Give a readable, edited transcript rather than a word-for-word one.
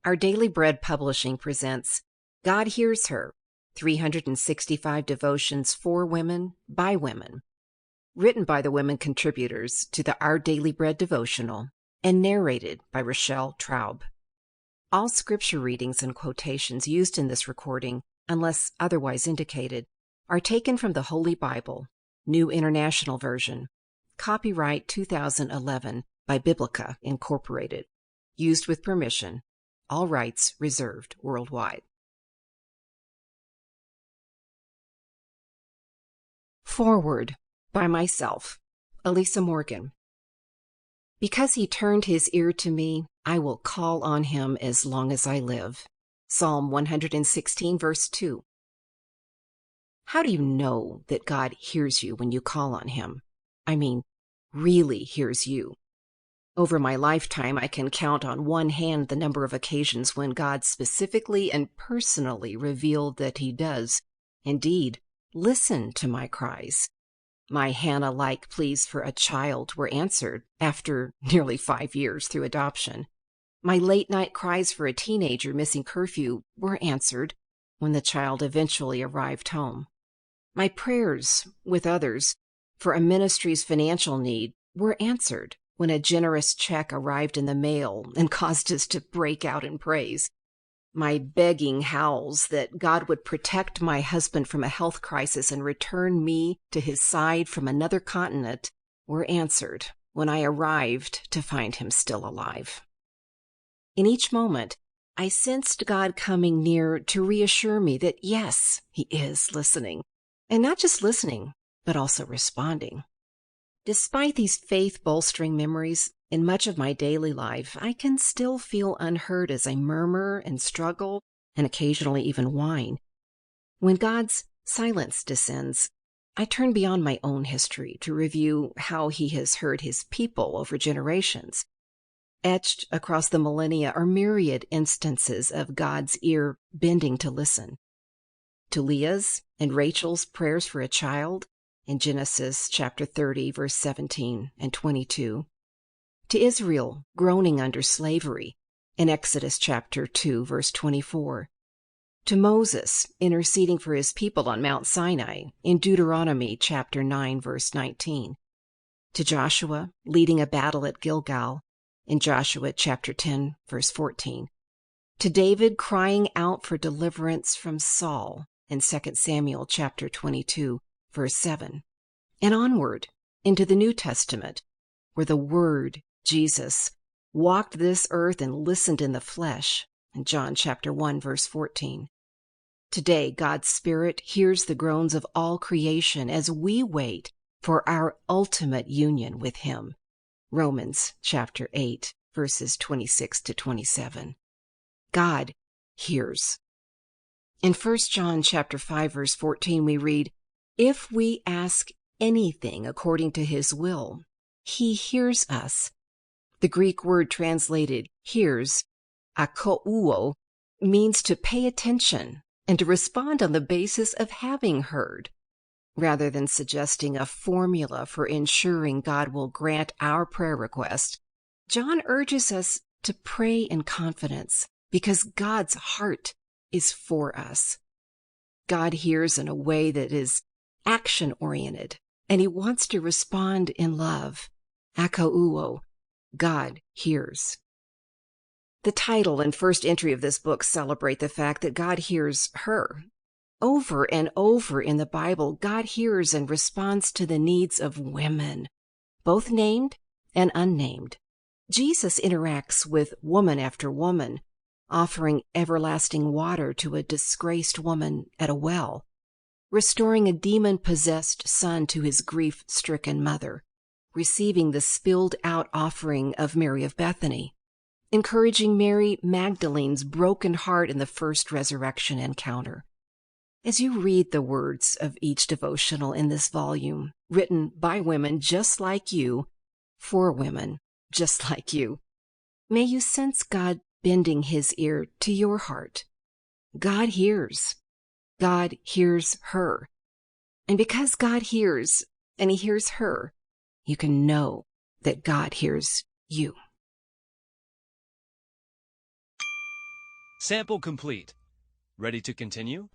Our Daily Bread Publishing presents God Hears Her, 365 Devotions for Women, by Women, written by the women contributors to the Our Daily Bread devotional and narrated by Rochelle Traub. All scripture readings and quotations used in this recording, unless otherwise indicated, are taken from the Holy Bible, New International Version, copyright 2011 by Biblica Incorporated, used with permission, all rights reserved worldwide. Forward by myself, Elisa Morgan. Because he turned his ear to me, I will call on him as long as I live. Psalm 116, verse 2. How do you know that God hears you when you call on him? I mean, really hears you. Over my lifetime, I can count on one hand the number of occasions when God specifically and personally revealed that he does, indeed, listen to my cries. My Hannah-like pleas for a child were answered after nearly 5 years through adoption. My late-night cries for a teenager missing curfew were answered when the child eventually arrived home. My prayers, with others, for a ministry's financial need were answered when a generous check arrived in the mail and caused us to break out in praise. My begging howls that God would protect my husband from a health crisis and return me to his side from another continent were answered when I arrived to find him still alive. In each moment, I sensed God coming near to reassure me that yes, he is listening, and not just listening, but also responding. Despite these faith-bolstering memories, in much of my daily life, I can still feel unheard as I murmur and struggle and occasionally even whine. When God's silence descends, I turn beyond my own history to review how he has heard his people over generations. Etched across the millennia are myriad instances of God's ear bending to listen. To Leah's and Rachel's prayers for a child in Genesis chapter 30, verse 17 and 22. To Israel groaning under slavery in Exodus chapter 2, verse 24. To Moses interceding for his people on Mount Sinai in Deuteronomy chapter 9, verse 19. To Joshua leading a battle at Gilgal in Joshua chapter 10, verse 14. To David crying out for deliverance from Saul in 2 Samuel chapter 22, verse 7. And onward into the New Testament, where the Word, Jesus, walked this earth and listened in the flesh, in John chapter 1, verse 14. Today, God's Spirit hears the groans of all creation as we wait for our ultimate union with him, Romans chapter 8, verses 26 to 27. God hears. In 1 John chapter 5, verse 14, we read, "If we ask anything according to his will, he hears us." The Greek word translated hears, akouo, means to pay attention and to respond on the basis of having heard. Rather than suggesting a formula for ensuring God will grant our prayer request, John urges us to pray in confidence because God's heart is for us. God hears in a way that is action-oriented, and he wants to respond in love. Akouo, God hears. The title and first entry of this book celebrate the fact that God hears her. Over and over in the Bible, God hears and responds to the needs of women, both named and unnamed. Jesus interacts with woman after woman, offering everlasting water to a disgraced woman at a well, restoring a demon-possessed son to his grief-stricken mother, receiving the spilled-out offering of Mary of Bethany, encouraging Mary Magdalene's broken heart in the first resurrection encounter. As you read the words of each devotional in this volume, written by women just like you, for women just like you, may you sense God bending his ear to your heart. God hears. God hears her. And because God hears and he hears her, you can know that God hears you. Sample complete. Ready to continue?